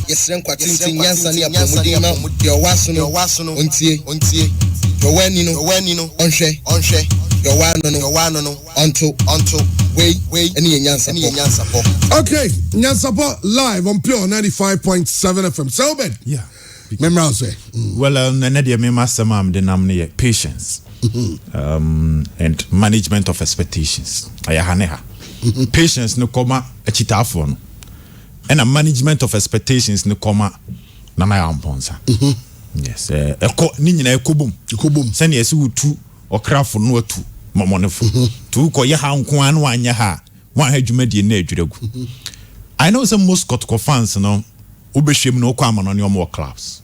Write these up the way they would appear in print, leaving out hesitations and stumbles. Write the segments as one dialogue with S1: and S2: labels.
S1: Yes, Quatin Yansani Apomudima, your Wasono, Untie, Joanino, Onche, your one, onto, wait, any Yansapo.
S2: Okay, Yansapo live on Pure 95.7 FM. So, Obed.
S3: Yeah.
S2: Memorable.
S3: Well, Nadia Memasamam, the nominee, patience and management of expectations. Ayahaneha. Patience no comma a chitafon. And a management of expectations no comma Acheampong. Yes, Nina Kubum. Send yes, who two or craft for no two, Mamoneful. Two ko yaha kwan one yaha, one head you made your nature. I know some most Scotco fans, no, Ubeshim no common on your more clubs.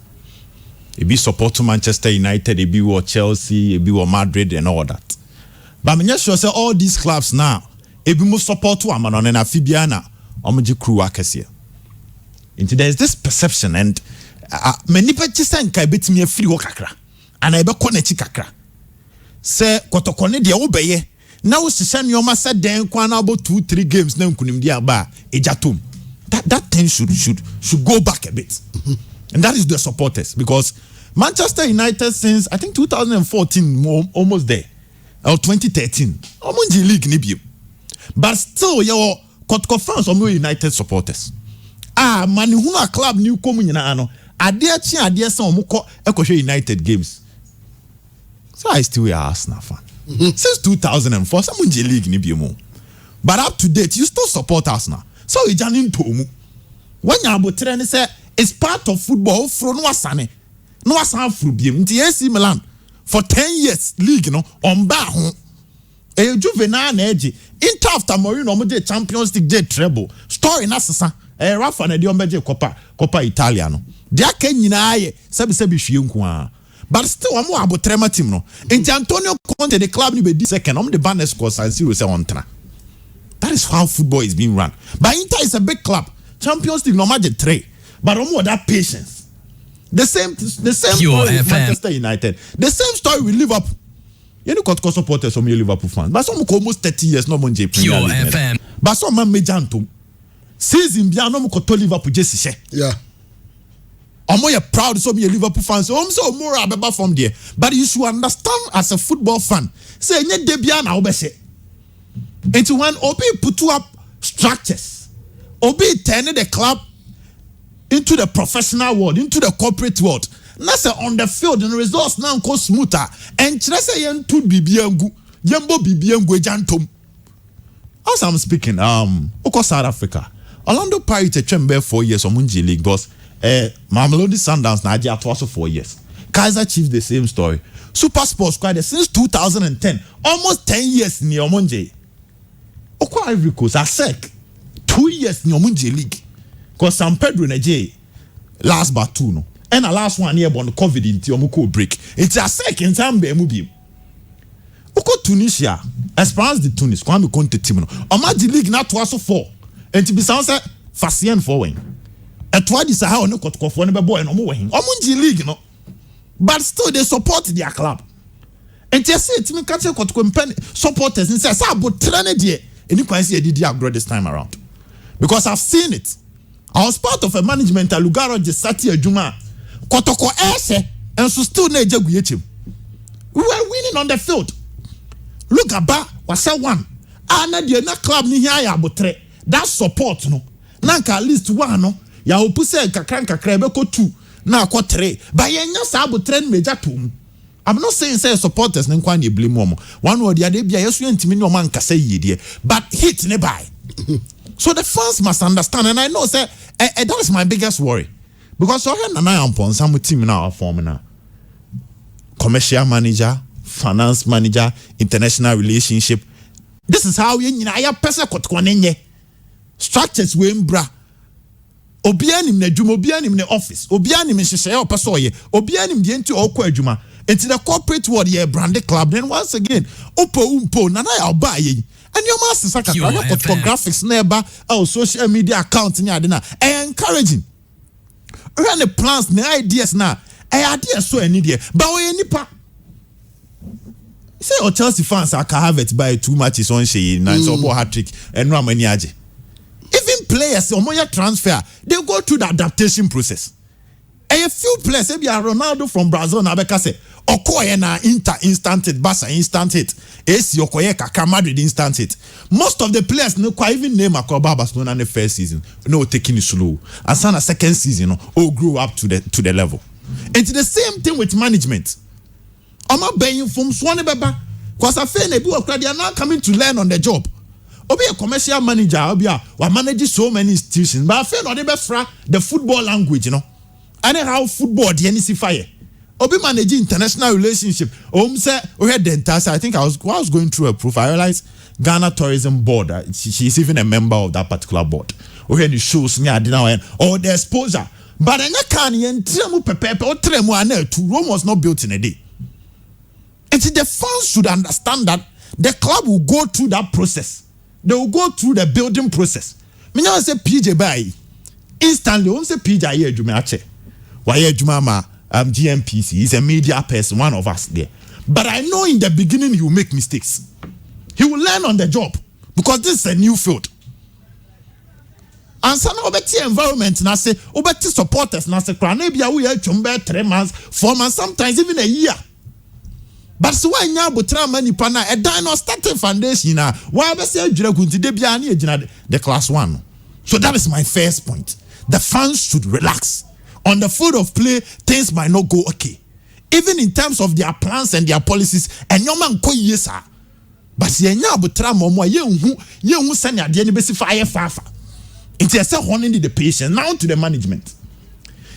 S3: It be support to Manchester United, it be what Chelsea, it be what Madrid and all that. But I'm just sure say all these clubs now, it be most support to Amanon and Afibiana, Omaji crew Akasia. Into there's this perception and many patches and bit me a free wakakra and I be konechi kakra. Say kotokone dia obeye. Now send your master then kwana about 2-3 games now kunim dia ba ejatum. That thing should go back a bit. And that is the supporters because Manchester United since I think 2014 almost there or 2013 almost the league nibio. But still your Kotko fans or United supporters. Mani huna club new coming na ano. Adea sa omuko ekoshe United games. So I still a Arsenal fan. Since 2004 some league ni biemo. But up to date you still support Arsenal. So you janin tomu. When you abotre ni say it's part of football from no asane. No asan fru biem. Nti AC Milan for 10 years league no on ba ho. Juvenile na eji. Inter after Mourinho omo je Champions League je treble. Story na sesa. Rafa na di ombeje Coppa Italia no. Dia ka nyina aye sebi hwie nko a. But still omo abotrema team no. Nti Antonio Conte the club ni be di second. The banner score San Siro say on tra. That is how football is being run. But Inter is a big club. Champions League no matter 3. But omo that patience. The same story with Manchester United. The same story with Liverpool. You know Kotko supporters from Liverpool fans. But some almost 30 years no monje Premier League. But some man mejantum. Season bia no to Liverpool jesi.
S2: Yeah.
S1: Omo you proud so me Liverpool fans. So more abeba from there. But you should understand as a football fan. Say nye de bia na obese. Into when Obi put up structures. Obi turn the club into the professional world, into the corporate world. Now say on the field the results now go smoother. And say yen to bibiangu, yembo bibiangu ejantom. As I'm speaking, Oko South Africa, Orlando Pirates chembe 4 years on Munji League boss. Mamelodi Sundowns na aja also 4 years. Kaizer Chiefs the same story. Super Sports Squad since 2010, almost 10 years ni Omonje. Oko Ivory Coast ASEC 2 years ni Omonje League. Cause San Pedro na J last but 2 no. And the last one here on COVID in Tiomoko break. It's a second time be mubi. Oko Tunisia, Esperance de Tunis, Kwame Conte team no. Omaji league na to aso 4. And to be sound say Fasien forward. Et why this how no Kotko for no boy no mo wehin. Omunji league no. But still they support their club. And just say to me catch Kotko pen supporters and say say abotrane de any kwan say did agro this time around. Because I've seen it. I was part of a management at Lugaro Jesati Ejuma. Kotoko ese and so still na ejaguyetim. We were winning on the field. Look aba was one. Na de na club ni hia ya abotre. That support no. Nanka at least one no. Ya opu se kakra be ko 2 na ko 3. But yenya sa abotre meja tom. I'm not saying say supporters na nkwa na blame mo. One or the other bia yesu ntimi ni o man kasa yie but hit ne buy. So the fans must understand, and I know say that is my biggest worry. Because Acheampong some team now are forming now. Commercial manager, finance manager, international relationship. This is how you person kotkonenye. Structures we mbra. Obianim na dwuma, obianim na office, obianim nhyehyɛ opeso ye, obianim de enti okɔ adwuma. Into the corporate world ye branded club. Then once again, umpo nana ya oba ye. And your master saka graphics neighbor our social media accounts in yadina. Encouraging. Run the plans, the ideas now. Ideas so any day. But we nipa. say or Chelsea fans I can have it by 2 matches on Shea and so hat trick and Ramani Aje. Even players omoya transfer, they go through the adaptation process. A few players, maybe Ronaldo from Brazil na beka say Okoye na instant hit, Barca instant hit, AC Okoye Kaka Madrid instant hit. Most of the players no quite even name Akoba Barcelona in the first season, no taking it slow. And sana second season, all grew up to the level. It's the same thing with management. I'm not buying from Swan Beba because I feel they are now coming to learn on the job. Obi a commercial manager, Obi a manage so many institutions, but I feel not the football language, and how football the NC fire. Obi manage international relationship. Say we had dentist. I think I was going through a proof. I realized Ghana Tourism Board. She's even a member of that particular board. We had the shows near dinner or the exposure. But I can't tremu pepe or tremu ane to Rome was not built in a day. And the fans should understand that the club will go through that process. They will go through the building process. Me now say PJ Bay instantly. Won't say PJ aye juma ache. Why juma ma GMPC? He's a media person, one of us there. But I know in the beginning he will make mistakes. He will learn on the job because this is a new field. And some obeti environment na say obeti supporters na say kra na bia we ya twombe 3 months, 4 months, sometimes even a year. But so why nya botra mani pa na e dan no starting foundation na why be say adwira kunti de bia na agina the class 1. So that is my first point. The fans should relax. On the field of play, things might not go okay. Even in terms of their plans and their policies, and your man ko yesa. But ye nya botra momo ye hu send ya de ni besi fire fafa. It's a honing the patient now to the management.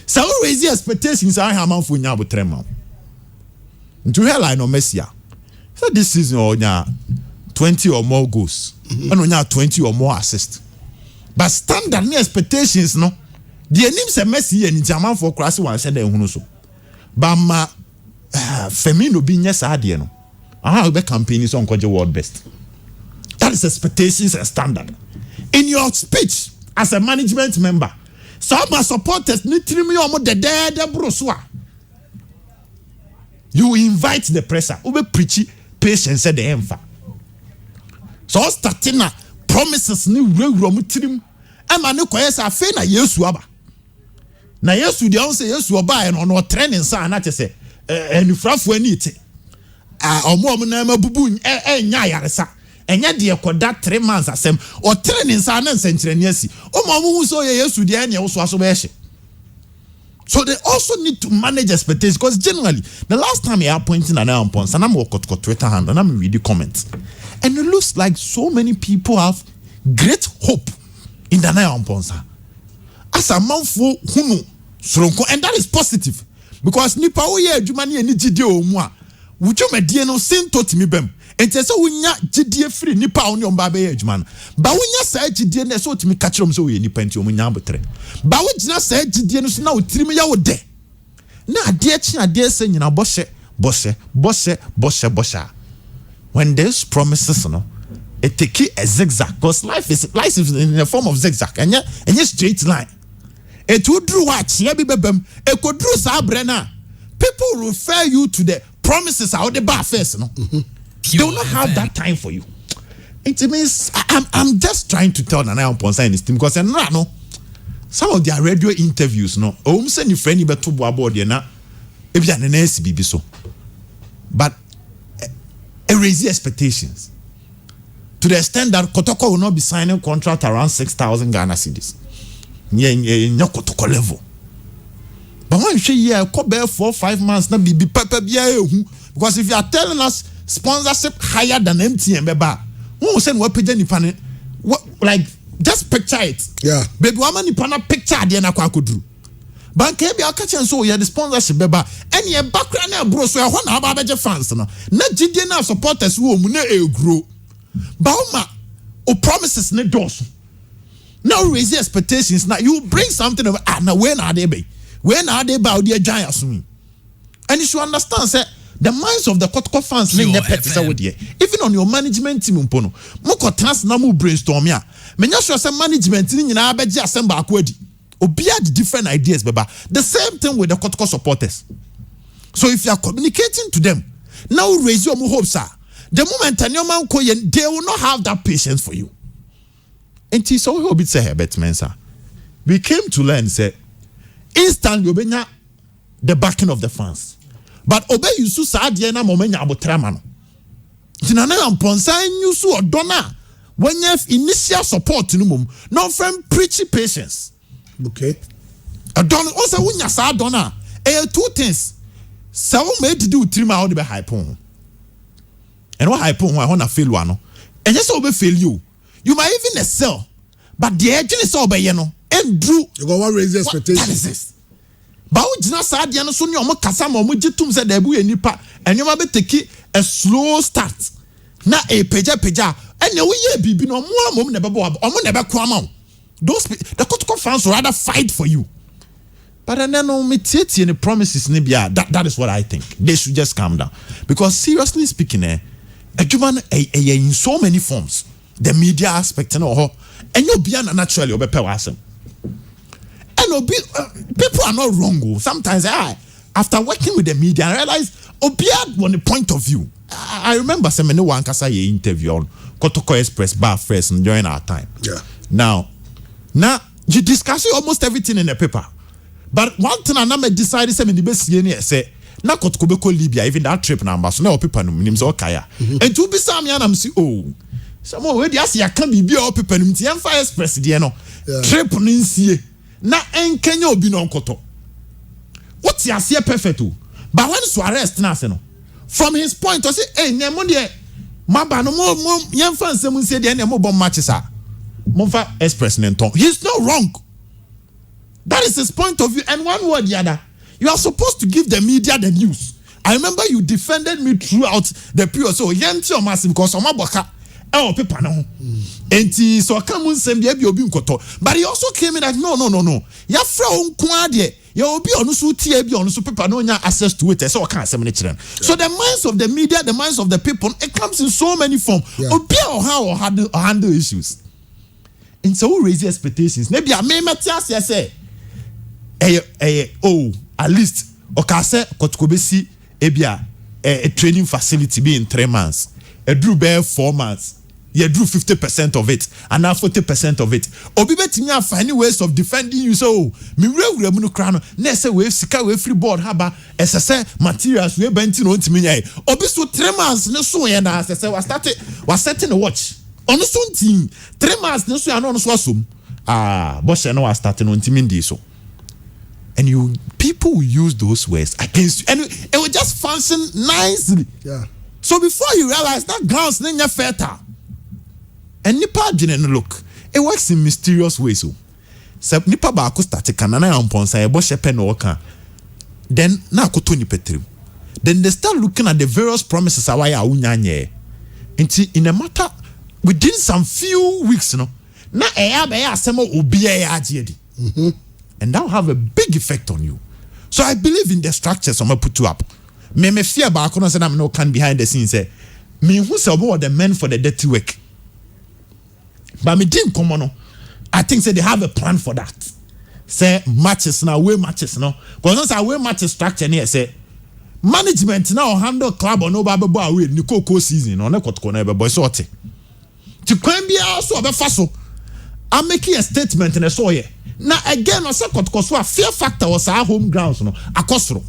S1: So raise the expectations I have for nya botra. To headline no Messia. So this season or 20 or more goals. And on 20 or more assists. But standard new expectations no. The names are Messi and German for class 1 said they so. Bama Femino being yes no. How be campaign is on the world best. That is expectations and standard. In your speech as a management member, some of my supporters need to me on the dead brosua. You invite the pressure. Ube preachy patience at the emfa. So starting na promises ni real trim. Ema ne koyesa afi na Yesu aba. Na Yesu de on say Yesu oba e no training sa na chese enufrafo ani ite. Omo na mabubu enya yaresa. Enya de ekoda 3 months asem. O training sa na nsenkyerene asi. Omo so ye Yesu de enya wo so aso be hye. So they also need to manage expectations because generally the last time you are pointing an Acheampong and I'm walking to Twitter hand and I'm reading comments and it looks like so many people have great hope in the Acheampong as a man for hunu sronko, and that is positive because nipa wo ye adwuma ne ani gide o mu a wudwuma die no sento timi bem enti se wonya gidie free nipa wo ne omba be ye adwuma no ba wonya sa gidie na so timi ka kirom se wo ye nipa enti omunya abotre ba wo gina sa gidie no so na otirimi ya wo de na ade chi ade se nyina boshe when there's promises no it take a zigzag because life is in the form of zigzag and straight line. It would draw what ye be bebem e could draw sa brena. People refer you to the promises out the bar first, no. They will not have that time for you. It means I'm just trying to tell Nana Acheampong in this team because no some of their radio interviews no send you friend beto board na e bia na SBB so. But raise expectations to the extent that Kotoko will not be signing contract around 6,000 Ghana cedis. Nya Kotoko level. But when you say yeah, could be 4-5 months na be pepper because if you are telling us sponsorship higher than MTN beba, who send what page ni what like just picture it.
S2: Yeah.
S1: Baby woman ni pana picture de na kwa kodru. Bank e bia catch so yeah the sponsorship beba any e background na bro so e ho na aba fans no. Na gidie na supporters wo mu na e grow. Bauma o promises ne doors. Now raise the expectations. Now you bring something of now when are they be? When are they about the giants? And you should understand say the minds of the Kotoko fans even on your management team mpono. Moko trans na mu brainstorm ya. Menya sure say management ni nyina abeji assemble akwadi. Obi had different ideas beba. The same thing with the Kotoko supporters. So if you are communicating to them, now raise your hopes the moment and your man they will not have that patience for you. And so we Obed say Herbert Mensa. We came to learn say instantly obenya the backing of the fans. But Obed used to say na momenya abotrama. Tinana amponsa nyusu odona when you have initial support no mum no from preachy patience.
S2: Okay.
S1: Adon also when you say dona two things. So made to do 3 miles be Acheampong. And what Acheampong I want to fail one. And just over fail you. You might even excel. But the agent is over you know. And Drew
S2: You got one raise expectations.
S1: But we not sad you know so you almost kasama mujitum said debu nipa and you might take a slow start. Na a peja and you will be no more mum never never come out. Those the Kotoko fans will rather fight for you. But then no me any promises nibia that is what I think. They should just calm down. Because seriously speaking, a human in so many forms. The media aspect and all and you'll be naturally or and people are not wrong. Sometimes after working with the media I realize Obed on the point of view. I remember some one kasa interview on Kotoko Express bar first and during our time.
S2: Yeah.
S1: Now you discuss almost everything in the paper. But one thing I never decided say me the best say na Kotoko be Libya even that trip number so now people no names okay. And to be some and I'm say oh some way dey say can be all people no Mtiamfa Express dey no trip no nsie na enkenya obi no nkoto. What you say perfect o. But when Suarez na say no from his point to say hey nyemo dey maba no mo yemfa nsem nsie dey na mo bom matches a Monfa Express nenton. He's not wrong. That is his point of view. And one word the other. You are supposed to give the media the news. I remember you defended me throughout the period. So yenti o massive because o maboka e o paper no. Enti so come nsem dey obi nkoto. But he also came in like no. Ya fra onko ade. Ya obi onu so tie bi onu so paper no nya access to it. So kan asem ne kire. So the minds of the media, the minds of the people, it comes in so many forms. Obi or how or handle issues. And so raise expectations. Maybe I may matter say at least okase Kotoko ebia a training facility be in 3 months. A drew bear 4 months. You drew 50% of it and now 40% of it. Obi betimi find ways of defending you so me we no crown na say we sika we free board haba say materials we benti no ntimi nyai. Obi so 3 months no so ye na say was setting a watch. On so team 3 months no so ya no so asum. Boss no was starting on ntimi ndi so. And people will use those words against you. And it will just function nicely.
S2: Yeah.
S1: So before you realize that grounds nenya fertile. And nipa didn't look. It works in mysterious ways. So nipa ba ako start kanana amponsa ebo shepe no waka. Then na akoto ni petrim. Then they start looking at the various promises awaya unyanye. In a matter within some few weeks, na eya be asemo obi ya agedi. And that will have a big effect on you. So I believe in the structures I'm gonna put you up. Me fear about no say I'm no can behind the scenes say me who say about the men for the dirty work. But me didn't come on. I think say they have a plan for that. Say matches now, away matches now. Because once away matches structure here say management now handle club or no baba boy away ni koko season or na Kotoko na boy sorty. To can be also be faso. I'm making a statement and I saw here. Now again, I said Kotoko so a fear factor was our home grounds no akosro.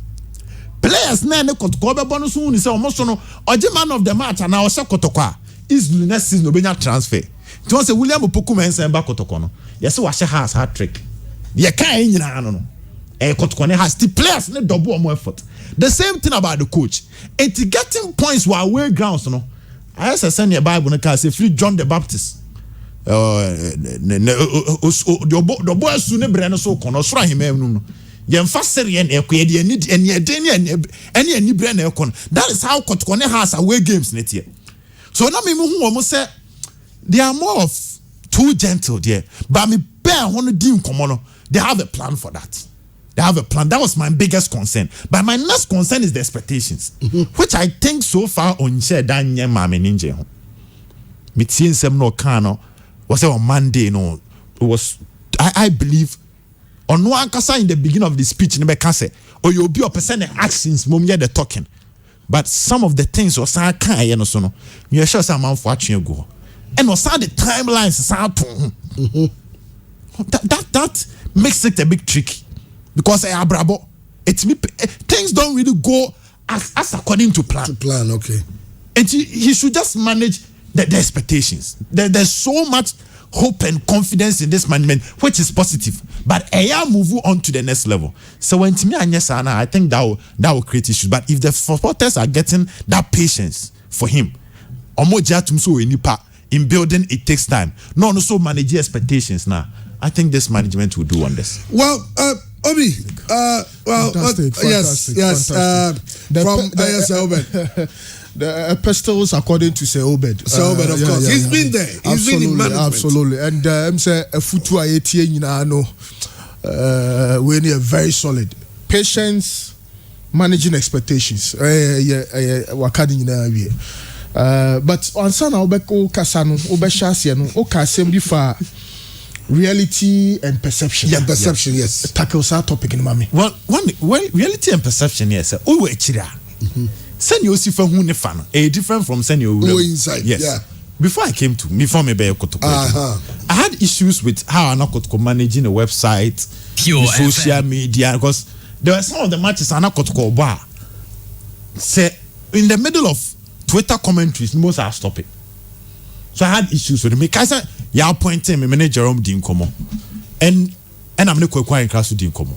S1: Players na ne Kotoko be bonus who ni say almost no oje man of the match and I was Kotoko is next season no be transfer. Ti won say William Opoku mensa ba Kotoko no. Yes wa has hat trick. Ye kan nyina no. Kotoko ne has the players ne double more effort. The same thing about the coach. It's getting points while away grounds no. I say send your Bible no can say free John the Baptist. The boy soon never so kono sra him no yemfa sere na ekwe de any brand ekon. That is how Kotoko has away games net here. So na me hu say they are more of too gentle there, but me bear hono di nkomo no, they have a plan for that. They have a plan. That was my biggest concern. But my next concern is the expectations, which I think so far on share dan nye ma me ninje ho. Me tie nsem no kan no was on Monday no. It was I believe on one kasa in the beginning of the speech ne be ka say or you be a person actions mom hear the talking. but some of the things was I can't, you know, so no. You sure some man for watching go, and was the timelines sound that makes it a bit tricky because I brabo. It's me. Things don't really go as according to plan.
S2: Okay.
S1: And he should just manage the expectations. There's so much hope and confidence in this management, which is positive. But move on to the next level. So when to me and yes, I think that will create issues. But if the supporters are getting that patience for him, in building it takes time. No, so manage expectations now. I think this management will do wonders.
S2: Well, Obi,
S4: fantastic.
S2: Yes. From Obed.
S4: The epistles according to Sir Obed.
S2: Sir Obed, of course. He's been there. He's been in management.
S4: Absolutely. And I'm saying a futu ayeti nyina no. We need a very solid patience, managing expectations. Wakadi nyina wie. But answer na obeko kasa no, obesha ase no, o ka asem bi fa reality and perception.
S2: Yeah, perception, yes.
S4: Tackle that topic in mami.
S1: Well, reality and perception, yes. Oh, echira. Send you see from who fan. A different from send you
S2: inside.
S1: Yes.
S2: Yeah.
S1: Before me be I had issues with how I could managing a website, social media, because there were some of the matches I could call bar. Say in the middle of Twitter commentaries, most are stopping. So I had issues with me. Because I appointed me manager Jerome Dinkomo. And I'm not quite class with Dinkomo.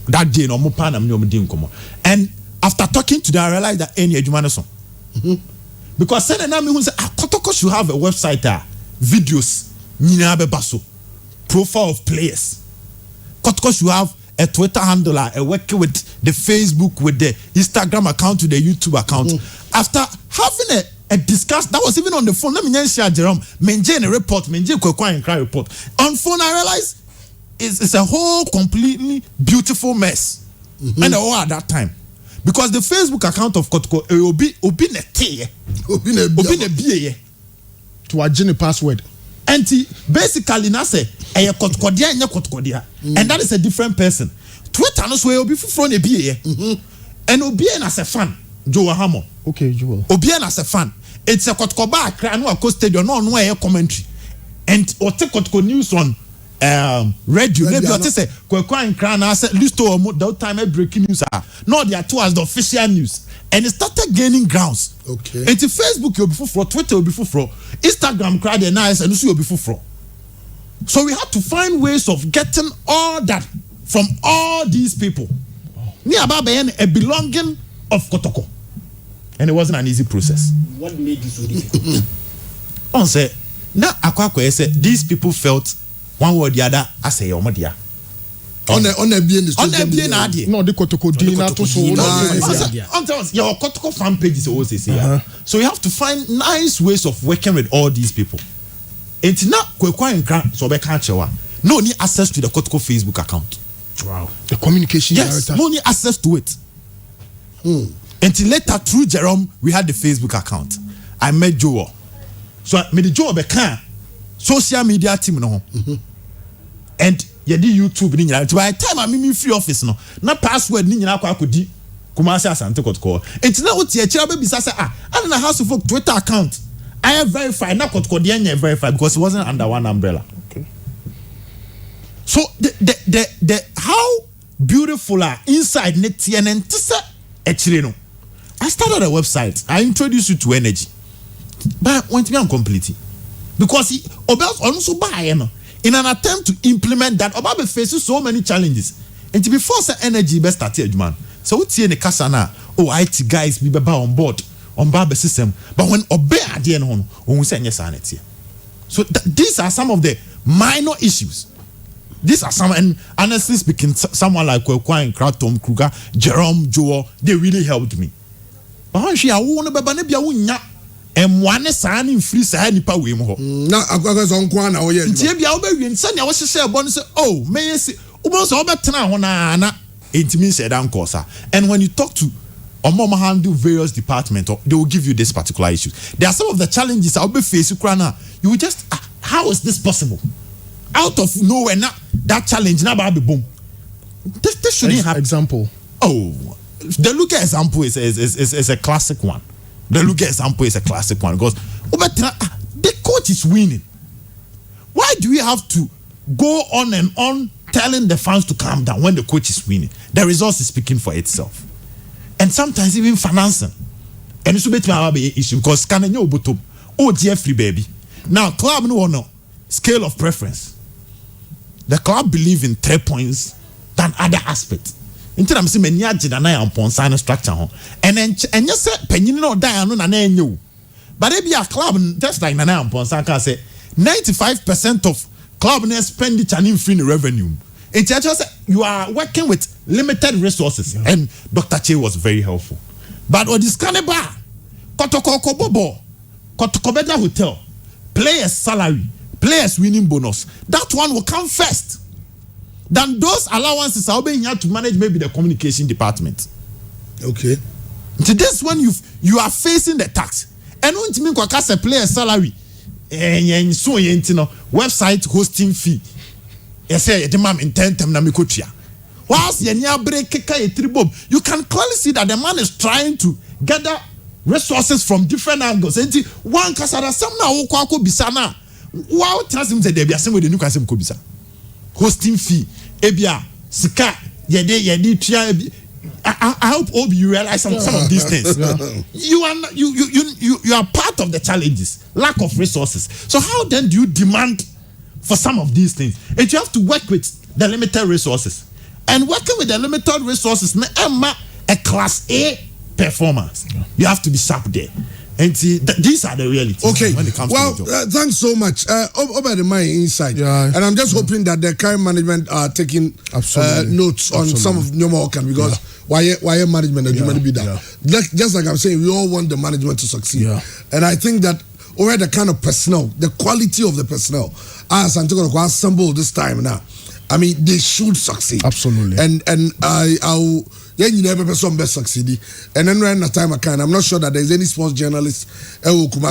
S1: That day no more pan I'm Dinkomo. And after talking to them, I realized that any education. Because then I mean, Kotoko should have a website there, videos, baso, profile of players. Kotoko should have a Twitter handler, a working with the Facebook, with the Instagram account, with the YouTube account. After having a discuss, that was even on the phone. Let me share Jerome. Menje a report, Menje Kwekwa and Cry report. On phone, I realized it's a whole completely beautiful mess. And all at that time. Because the Facebook account of Kotoko obi ne BA
S4: to adjust the password.
S1: And basically na say e Kotokodia nya Kotokodia. And that is a different person. Twitter no so obi fufro ne BA. And obi as a fan, Joe Hamo.
S4: Okay, Joel.
S1: Obi as a fan. It's a Kotokoba Accra no Akko Stadium no e commentary. And or take Kotoko news on radio maybe what say Kwekwa Nkra na say list to that time breaking news no they are towards the official news and it started gaining grounds.
S2: Okay.
S1: And to Facebook you'll be for Twitter will be for Instagram crowd and nice and also you'll be for. So we had to find ways of getting all that from all these people. Near a belonging of Kotoko. And it wasn't an easy process.
S5: What made this so difficult?
S1: On say now Akwakwe said these people felt one word the other I say your media.
S2: On the
S1: bien idea.
S4: No, the Kotoko Dina to so
S1: your Kotoko fan page is always say. So you have to find nice ways of working with all these people. It's not Kwekwa Nkra so be can't show. No need access to the Kotoko Facebook account.
S4: Wow. The communication
S1: yes,
S4: director.
S1: No need access to it. Until later through Jerome we had the Facebook account. I met Joe. So I made Joe be can social media team no. And you did YouTube ni nyina. By the time I me free office no, na password ni nyina kwa akodi Kumasi Asante Kotoko. Enti na oti e kira be bisa say I na house of Twitter account. I have verified na Kotoko dey nya verify because it wasn't under one umbrella.
S4: Okay.
S1: So the how beautiful are inside net and tisa e no. I started a website. I introduced you to energy. But went me on completely. Because he also buy in an attempt to implement that Obama faces so many challenges. And to before say energy best started man. So we see the kasana IT guys be on board on Baba system. But when Obey at the end when we say yes here. So these are some of the minor issues. These are some, and honestly speaking, someone like Kwekwa Nkra, Tom Kruger, Jerome, Joel, they really helped me. But when she want to and one sign in free side nipa we mo
S2: na agwaga so nko na wo ye
S1: ntie bia wo ba wi say na wo hye bon say oh me say wo so obetena ho na intimi said ankosa. And when you talk to Omoma handle various departments, they will give you this particular issue. There are some of the challenges I'll be facing you will just how is this possible? Out of nowhere now that challenge now be boom. This shouldn't happen.
S4: Example.
S1: Oh, the Luka example is a classic one. The Luka example is a classic one because the coach is winning. Why do we have to go on and on telling the fans to calm down when the coach is winning? The results is speaking for itself. And sometimes even financing. And it's a bit of an issue because can you bottom? Oh, Jeffrey baby. Now club no scale of preference. The club believe in 3 points than other aspects. Until I'm saying many Acheampong sign structure and you say penny no die no na you. But if you club just like Acheampong can say 95% of club expenditure and free revenue. It's just you are working with limited resources, and Dr. Che was very helpful. But on this kind of bar, Kotoko Bobo, Kotoko Beda Hotel, players' salary, players' winning bonus, that one will come first. Then those allowances are being here to manage maybe the communication department.
S2: Okay.
S1: So this when you are facing the tax, and when you mean a player's salary. So website hosting fee. You say the man intend them na mikotia. Whilst you break you can clearly see that the man is trying to gather resources from different angles. And one kasara some na woko bisana. Wow, trust him say there be a with the new kasem ko bisa. Hosting fee, ebia sika yede tia. I hope all you realize some of these things. You are part of the challenges, lack of resources. So how then do you demand for some of these things? And you have to work with the limited resources. And working with the limited resources, a class A performance. You have to be sharp there. And see, these are the realities.
S2: Okay.
S1: When it comes to the job.
S2: Thanks so much. Over my insight.
S4: Yeah.
S2: And I'm just hoping that the current management are taking notes on some of Nyomokan because why management are be that. Just like I'm saying, we all want the management to succeed.
S4: Yeah.
S2: And I think that over the kind of personnel, the quality of the personnel, as I'm talking about assemble this time now, I mean, they should succeed.
S4: Absolutely.
S2: And I'll you never some best succeed. And then right now time I can. I'm not sure that there's any sports journalist in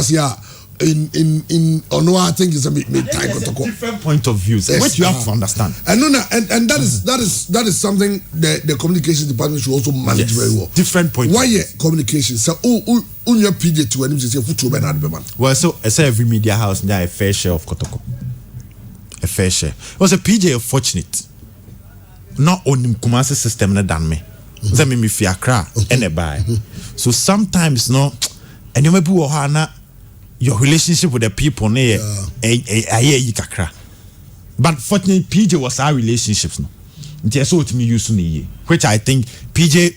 S2: no, I think it's a
S1: different point of views, yes, which you have to understand.
S2: And that is something the communications department should also manage very well.
S1: Different point.
S2: Why communication? So your PJ to when you say football man.
S1: Well, so I say every media house now a fair share of Kotoko. A fair share. Was a PJ fortunate. Not only Kumasi system than me. So me fiakra and a buy. So sometimes no, and you may be your relationship with the people near a kakra. But fortunately, PJ was our relationships no. It's so to me used to which I think PJ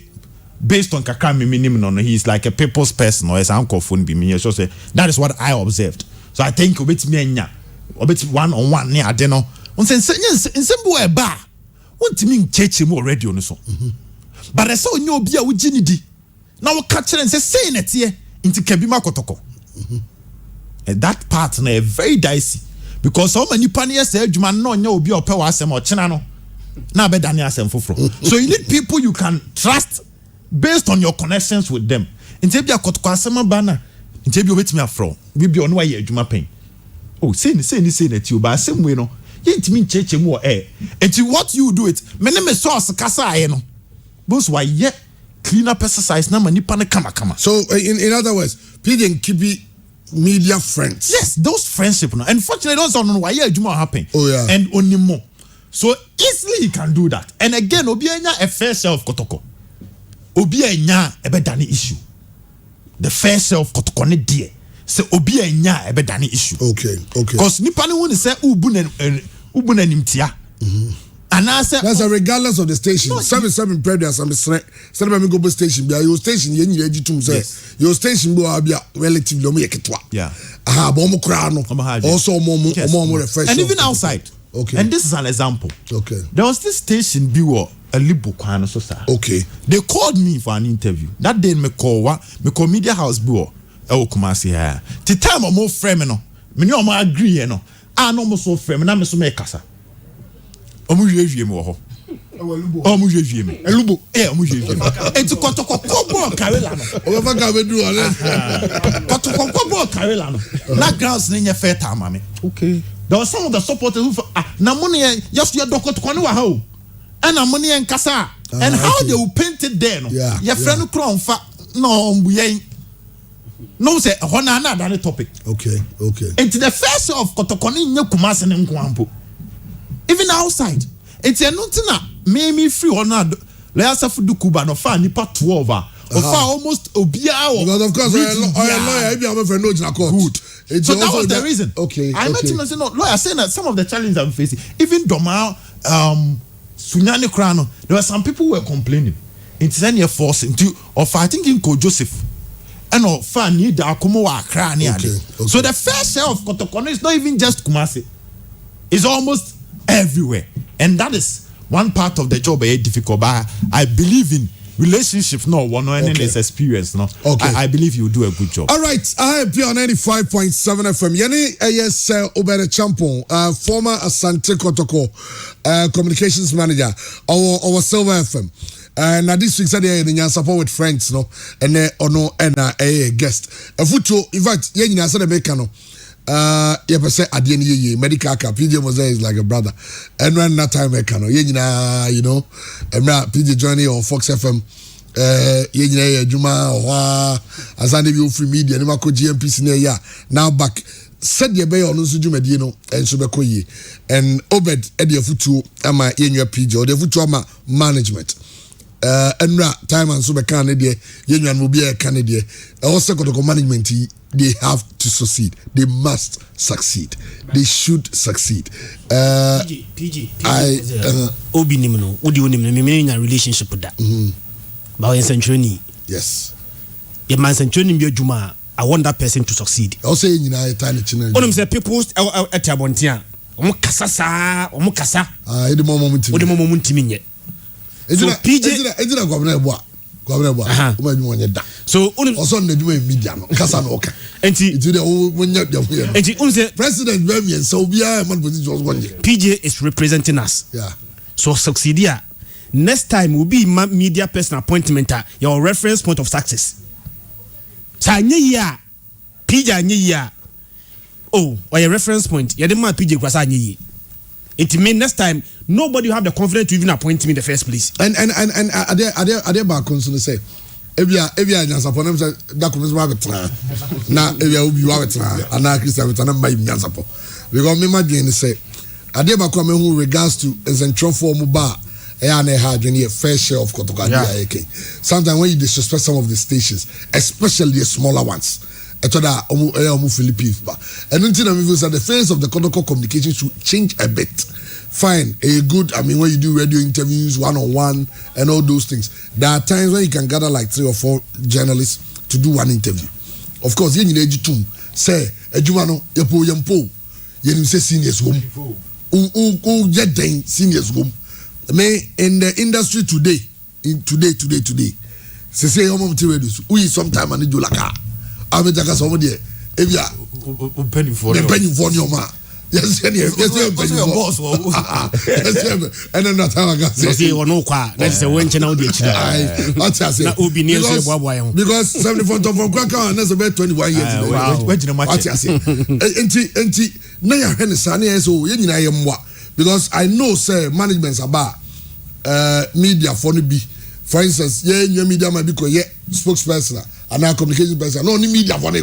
S1: based on kakra minimum no, he's like a people's person or as uncle phone be me. So say that is what I observed. So I think obit me nya, obit one on one near adeno. On sense in simple a bar. Want to mean church him already on so. But I saw no be a ujinidi. Now we catch and say it here into Kebima Kotoko. And that part na very dicey because so many paniers say you man no be or power asem or chinano. Na be Daniel asem fofro. So you need people you can trust based on your connections with them. Inte be a Kotoko asem bana. Inte be obetimi afro. We be on why adwuma pen. Oh, say that you ba asem we no. Yent mean church mu and what you do it. Me name source kasa aye no. Boss why yet clean up exercise na mani pane kama.
S2: So in other words, PJ and Kibi media friends.
S1: Yes, those friendship. No? Unfortunately, those don't know why you happen.
S2: Oh yeah.
S1: And only more. So easily you can do that. And again, Obi enya a fair share of Kotoko. Obi enya ebe dani issue. The fair share of Kotoko ne die. So Obi enya ebe dani issue.
S2: Okay.
S1: Because nipa ne won say ubu na nimtia. And I said,
S2: that's regardless of the station.
S1: No,
S2: 7 previous. I'm saying, go station. Your station, your station be relatively low.
S1: Yeah.
S2: Also more refreshing.
S1: And even outside.
S2: Okay.
S1: And this is an example.
S2: Okay.
S1: There was this station biwo a libo kwano so sir.
S2: Okay.
S1: They called me for an interview. That day me call media house biwo e Kumasi here. The time I'm more frame no. Me no agree no. I no so frame na me so me kasa. Omu jeje me wo ho. Omu jeje me. Elubo. Omu jeje me. Enti kotoko kobo karela no.
S2: Oba ka be do ale.
S1: Kotoko kobo karela no. Na grounds na nya fair time mame.
S2: Okay.
S1: There was some of the supporters who na money just your dokotoko no wa ha o. And na money en kasa. And how they will paint went it there no
S2: Yeah,
S1: your friend no crown fa no mbuyen no say hona na that topic
S2: okay
S1: and the first of kotokoni nye kumase ne nkwampo even outside it's a nothing me free hona let's have do kuba no fa nipa 12 of almost obia
S2: because of course lawyer if you have a friend no jina court
S1: good
S2: it's
S1: so that was the reason
S2: okay
S1: I met him and said no lawyer saying that some of the challenges I'm facing even Doma Sunyani Krano there were some people who were complaining into any force into of I think in Ko Joseph and of fan need Akumo wa Accra so the first share of Kotokono is not even just Kumasi it's almost everywhere and that is one part of the job very difficult but I believe in relationship no one or any experience no I believe you do a good job.
S2: All right, I have on 95.7 FM. Yeni yes Obed Acheampong, former Asante Kotoko communications manager our Silver FM. Now this week Saturday in support with friends no and ono and a guest. A photo in fact yeni na say make no yeah per se adie ye medical cap PJ Mose is like a brother and when that time make no yeni na you know PJ joining on Fox FM yeni Juma or asande bi free media ni mako GMPC na ya now back said ye be on so dwumadi no and so be koyi and Obed e de futu ama yeni PJ or de futu ama management enra time and so be kan de yeni an obi e kan de also got management they have to succeed. They must succeed. They should succeed.
S5: PG. Obi nimno. Odi onimno. Me in a relationship with that. But when Centroni.
S2: Yes.
S5: If man Centroni be juma, I want that person to succeed.
S2: I say you know tiny children.
S5: Only say people at Abontia. Omo kasa.
S2: The moment.
S5: Odi moment timinye.
S2: So PG. Governor boy.
S5: So
S2: also the media no kasa no okay
S5: enti
S2: president Bemian so bia man position was one
S5: PJ is representing us so succeed here next time will be media person appointment your reference point of success sa nye ya PJ anye ya or your reference point you demand PJ kwasa anye ye it mean next time nobody will have the confidence to even appoint him in the first place.
S2: And are there back concern say ebia nyansa po na say da ko mso abetra na ebia obi wa abetra ana Christian abetra na mai nyansa po because me imagine say are there back come who regards to central form ba na ha adwene a fair share of Kotokadia AK sometimes when you disrespect some of the stations especially the smaller ones etoda omu Philippines ba and until na me feel that the face of the Kotoko communication should change a bit. Fine, a good. I mean, when you do radio interviews, one-on-one, and all those things, there are times when you can gather like 3 or 4 journalists to do one interview. Of course, you need to say, "Ejumano, yempo, you say seniors home, seniors home." Me in the industry today, today. Say, "How much radio? We sometime and do like ah, I mean, just somebody, if you are penny for your man." Yes, your boss. And then that's how I got
S5: say you no kwa. That is a wench now the
S2: because 74 from Kwaka and that's about 21 years. Now you're Henry so you because I know say management's about media for be for instance your media might be spokesperson and our communication person no media for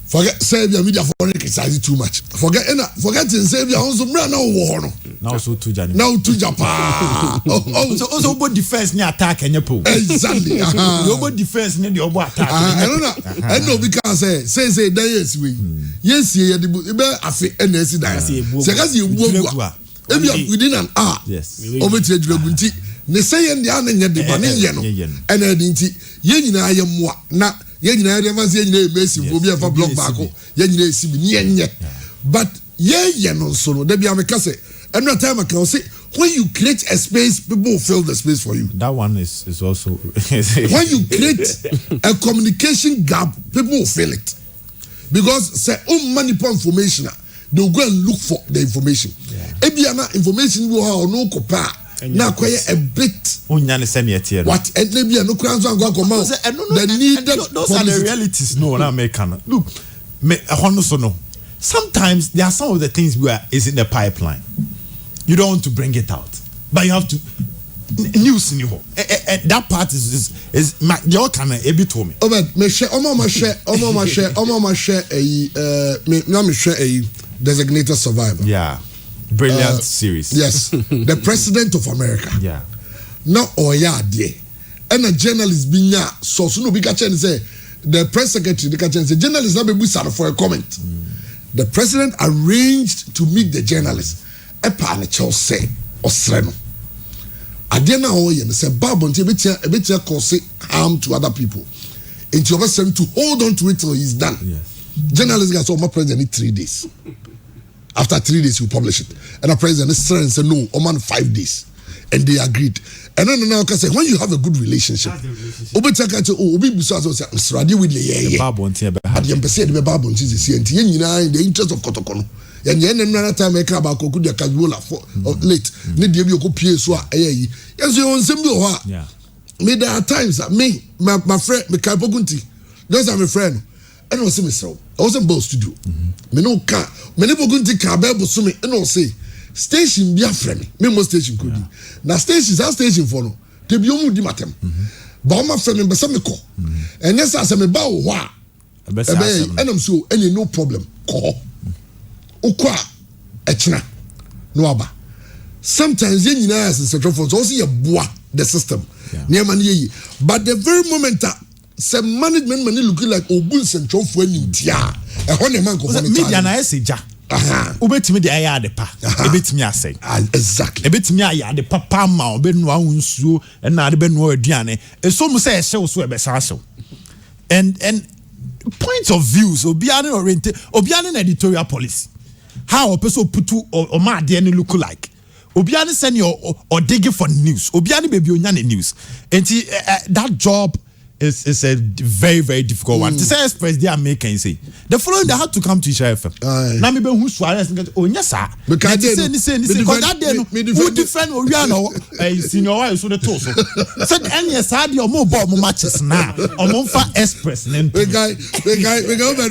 S2: forget say your media for criticize too much. Forgetting say your also
S3: now so to Japan.
S2: Now to Japan.
S1: Also both defense ni attack and po.
S2: Exactly.
S1: Both defense ni the obo attack.
S2: I know because say that yes we. Yes you be afi NSC that. Say cause you go within an hour.
S3: Yes.
S2: Obeti ejulagunti. Ne say and the an nya de ba ne ye no. And edinti ye nyina ayemwa na ye nyina de ma say nyina emesi obi afa block back ye nyina esi bi nye but ye no so no da bia me ka say every time I can say when you create a space people will fill the space for you.
S3: That one is also
S2: when you create a communication gap people will fill it because say manipulate information they will go and look for the information ebiana information we have no kopa na kweye a bit
S3: unya ne senior
S2: what and maybe no kran so go come the needed
S1: those are the realities no na make can look me so no sometimes there are some of the things where is in the pipeline you don't want to bring it out but you have to
S3: news ni ho. That part is my your kind of ebi to me.
S2: Obed, me share omo share me share designated survivor.
S3: Yeah. Brilliant series.
S2: Yes. The President of America.
S3: Yeah.
S2: No oya there. And a journalist binya so no be catch and say the press secretary the catch and say journalist na be busa for a comment. The president arranged to meet the journalist. E pa na chew say osre no. Ade na ho ye no say babon ti betia cause harm to other people. Into your person to hold on to it till he's done.
S3: Yes.
S2: Journalist got so my president need 3 days. After 3 days, you publish it. And the president said, no, Oman 5 days. And they agreed. And then now, say, when you have a good relationship, Obed Chakacho, Obi Busazo, Mr. Radi with the Babon, in the interest of Kotokono. And then another time I come back, could Kazuola for late. Need you go PSwa. Yes, you on Simbo.
S3: Yeah.
S2: Me, there are times that me, my friend, me Kaipogunti, those are my friend. And I was saying, so I wasn't both to do. Me no car, me never going to car, but so me, and I say, station be a friend, me more station could be. Now, stations are station for no, to be only matem. But my friend, me some call. And yes, I say, me bow, wah. And I'm so, any no problem, call. Ukwa, echna, no aba. Sometimes, you know, as a central force, also you boah the system. Near money, but the very moment that some management money looking like Obun Central for any tia. A honey man go for
S3: media na ese ja. Ubetimi de aya de pa. Ebetimi asay.
S2: Exactly.
S3: Ebetimi aya de papa ma obenu ahunsuo na de benu aduane. Eso mu say ehye so e besa so. And point of views obiane oriented obiane editorial policy. How a person put or ma de any look like. Obiane send or digging for news. Obiane baby onyane news. And that job is a very, very difficult one. To say express they are making say the following they had to come to Israel FM. Now maybe who's oh yes sir. Because that day who different or we are no senior wife so the toast. Said any side your mobile matches now or for express.
S2: The guy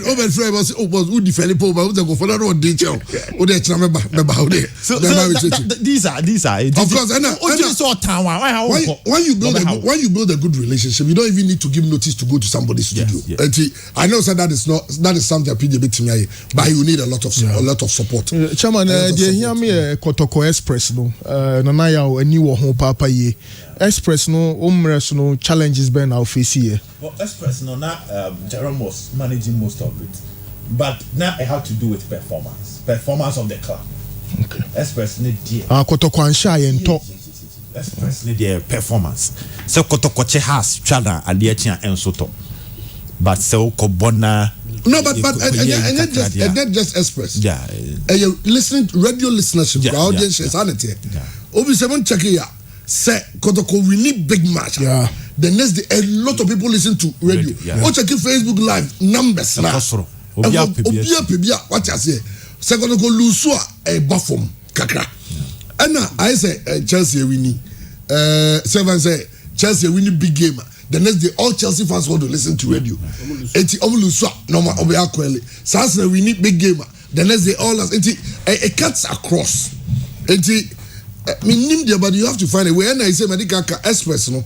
S2: over friend was who defend the but who go for that one detail. Oh they
S3: so these are
S2: of course when you build a good relationship you don't even need to give notice to go to somebody's studio. Yes. I know that is something PDB team, but you need a lot of support.
S4: Chairman, they hear me Kotoko Express no. Nanaya a new home papa ye. Express no no challenges ben our face here.
S3: Well, Express no Jerome was managing most of it. But now it had to do with performance of the club.
S4: Okay.
S3: Express need dear.
S4: Kotoko and shy and talk.
S3: Express need their performance. So Kotokoche has Chana and the Achia and Soto. But so Kobona.
S2: No, but not just Express.
S3: Yeah.
S2: You listening to radio listenership, audience is sanity. Obi 7 check here. Say Kotoko we need big match.
S4: Yeah.
S2: The next day a lot of people listen to radio. Oh check Facebook live numbers now. Obia what I say. Say Kotoko Lusua a buffum kakra. And now I say Chelsea winning. Seven say Chelsea winning big game. The next day all Chelsea fans want to listen to radio. Eti Omuluswa normal Obia Kweli. Sasa we need big game. The next day all us eti it cuts across. Eti but you have to find a way. And I say medical express no.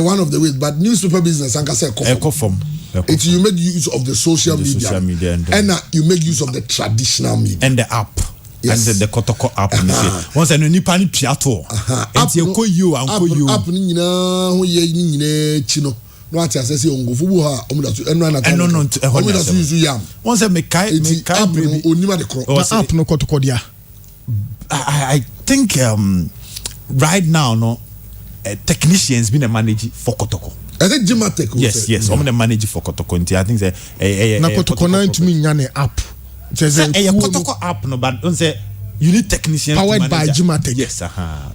S2: One of the ways, but newspaper business and say eti you make use of the social media and you make use of the traditional media
S3: and the app. Yes. And the Kotoko app. Once a new panic piato. And you call you and call you.
S2: App Nina, ye chino. No, I say, on Gufuha, and no,
S3: once I make app no Kotokodia. I think right now, no technicians been a manager for Kotoko.
S2: I think Jimatek.
S3: Yes, I'm the manager for Kotoko. I think
S4: na Kotoko 9 to me nyane app.
S3: A Kotoko app no, but don't say you need technicians
S4: powered by Jimatek.
S3: Yes,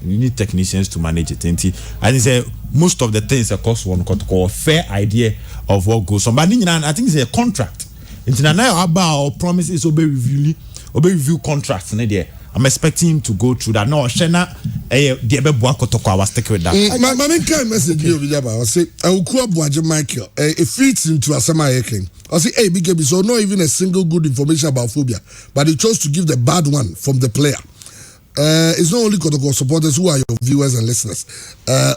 S3: you need technicians to manage it. And I think most of the things that cost one Kotoko a fair idea of what goes on. But I think it's a contract. Into now about promises obey review contracts. I'm expecting him to go through that. No, Shena, I was taking with that.
S2: My main kind message here, I say, I will call Boaja Michael. It fits into a semi king. I say, hey, big so not even a single good information about phobia, but he chose to give the bad one from the player. it's not only Kotoko supporters who are your viewers and listeners.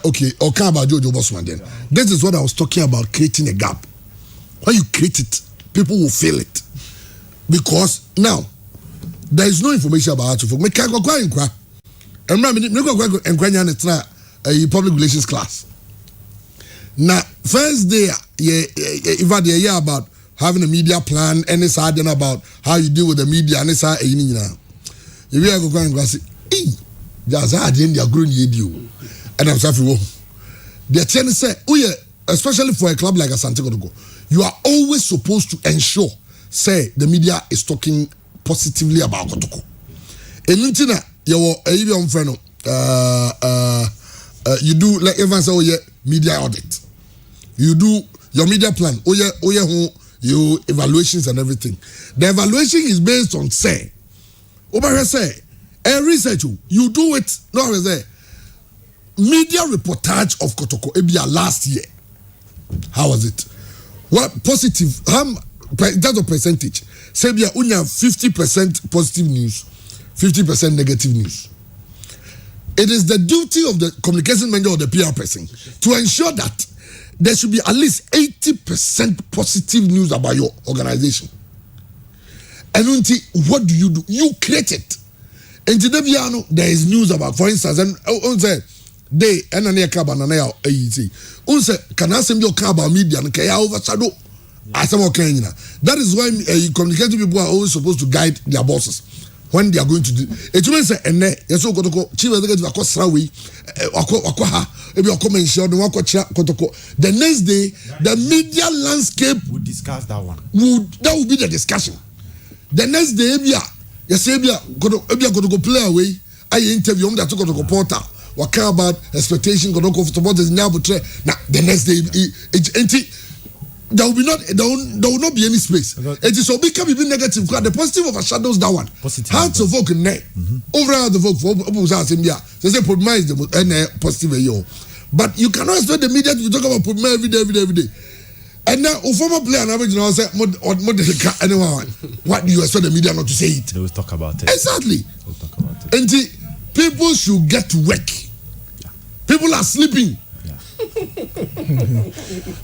S2: Okay, okay about Jojo Bosman then. This is what I was talking about, creating a gap. When you create it, people will feel it. Because now, there is no information about Acheampong. Me can't go and cry. And public relations class. Now, first day, if I hear about having a media plan, and it's about how you deal with the media, and it's if you go and say, just hard in their growing you, and I'm sorry. The chance say, oh yeah, especially for a club like Asante Kotoko, you are always supposed to ensure, say, the media is talking positively about Kotoko. And you do like everyone say, oh yeah, media audit. You do your media plan, oh yeah, your evaluations and everything. The evaluation is based on say. Obed say, research you do it. No, say media reportage of Kotoko Ebia last year. How was it? What positive? That's a percentage. Say we have 50% positive news, 50% negative news. It is the duty of the communication manager or the PR person to ensure that there should be at least 80% positive news about your organization. And what do? You create it. And today there is news about, for instance, and say they and an banana say can I send your car about media and can overshadow as some Kenya. That is why communicating people are always supposed to guide their bosses when they are going to do it. Means and yes, so chief executive across Rawi, the next day the media landscape
S3: would discuss that one.
S2: That would be the discussion. The next day, yes, go play away. I interview him that took to portal. What care about expectation? Go to supporters now, but now the next day, there will not be any space. It is so become even negative. The positive overshadows that one. Hearts of folk in there. Overall, the folk for they say put my positive yo. But you cannot expect the media to talk about put my every day. And now, former player and average now say, anyone, what do you expect the media not to say it?
S3: They will talk about it.
S2: Exactly.
S3: They will talk about it.
S2: And people should get to work. Yeah. People are sleeping. Yeah.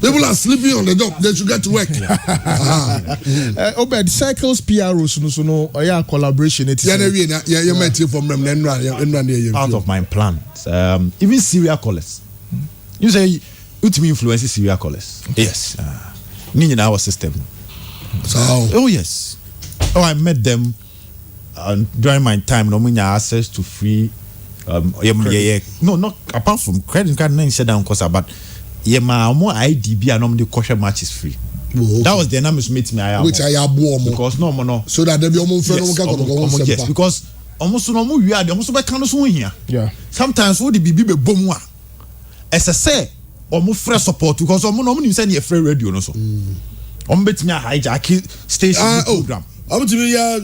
S2: People are sleeping on the job. They should get to work.
S4: Yeah. Obed, Cycles PROs, no, collaboration.
S3: Part of my plans. Even serial callers. You say, ultimate influences serial callers. Yes. In our system.
S2: So.
S3: Oh yes. Oh, I met them during my time. No, we have access to free. No, not apart from credit card. No, said down cost about. My more IDB and the kosher match is free. Whoa. That was the name which me.
S2: Which I have
S3: because no.
S2: So that there be almost
S3: yes, because almost no more we are almost by kind of here.
S4: Yeah.
S3: Sometimes what the BB be bomwa. As I say. Omo fresh support because omo no nim say na free radio no so omo betimi hijack station program
S2: omo timi ya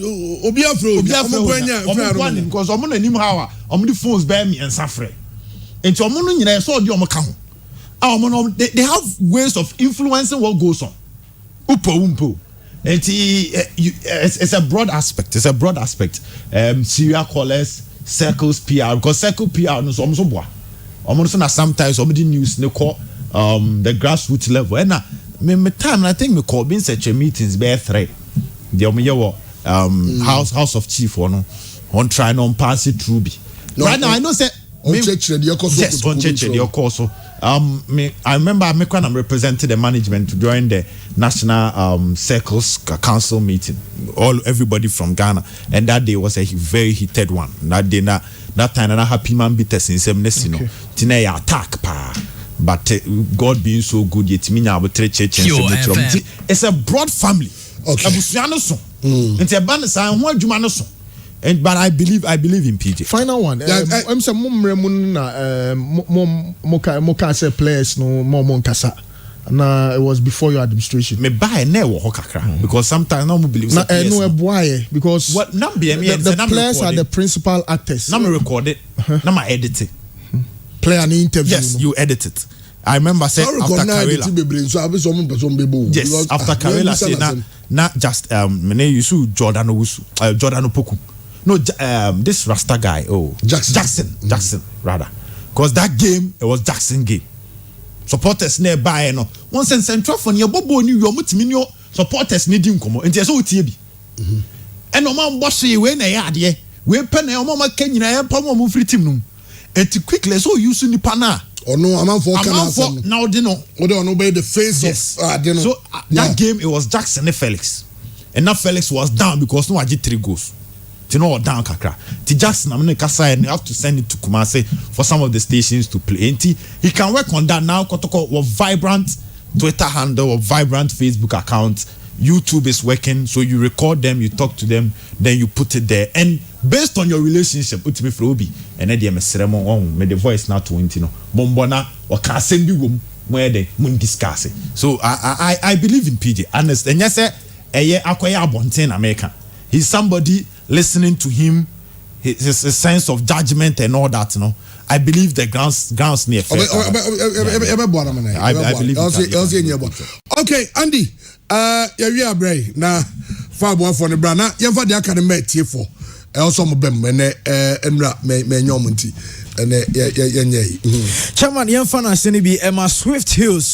S2: obi afro
S3: omo because omo na nim how omo the phones buy me and safre enti omo no nyina so odi omo ka ho omo no they have ways of influencing what goes on umpo enti it's a broad aspect serial callers circles PR because circle PR no so omo so boa na sometimes somebody news they call the grassroots level and me time I think me call being such a meetings bear 3 the house of chief one on try on pass it through be right now I know say yes on church your course so me I remember when I'm representing the management to join the national circles council meeting everybody from Ghana and that day was a very heated one that day that time and I happy man beaters in some nest, you know. Today attack pa, but God being so good, yet me now church it's a broad family.
S2: Okay.
S3: It's a band sign one Jumanoso. And but I believe in PJ.
S4: Final one. I'm some moka say players no more monkasa. Na it was before your administration.
S3: Me buy never kakra because sometimes no believe.
S4: No boy because
S3: what
S4: the players are the principal actors.
S3: Now me record it. Now me edit it.
S4: Play an interview.
S3: Yes, you edit it. I remember saying after Karela. Yes, after Karela say not just you Jordan Opoku. No, this Rasta guy. Oh, Jackson, rather. Because that game, it was Jackson game. Supporters nearby, no. Once in Central for near Bobo New York, supporters need him come. And there's all TB. And no man bossy when they had ye. We pen a mama Kenya and Pomo free team. And to quickly so use in the pana.
S2: Oh no, I'm for
S3: now, they know.
S2: We don't obey the face
S3: yes.
S2: of
S3: So that game, it was Jackson and Felix. And now Felix was down because no, I did 3 goals. You know, down kakra. Ti Jackson, I'm going to have to send it to Kumasi for some of the stations to play. And he can work on that now. Kotoko was vibrant Twitter handle or vibrant Facebook account. YouTube is working, so you record them, you talk to them, then you put it there. And based on your relationship, utimi Frobi, and then the voice now 20 no. Bombona or Kasendi wom where they mun discuss it. So I believe in PJ. Honest. And yes, akwaya abonten America. He's somebody listening to him, his sense of judgment and all that, you know. I believe the grounds near fair. I believe.
S2: Okay, Andy. We are brave now. 5-1 for the brand. You have the academy tier for. Also, Mobem and Menyomunti and
S6: Chairman, young fan, I send be Emma Swift Hills.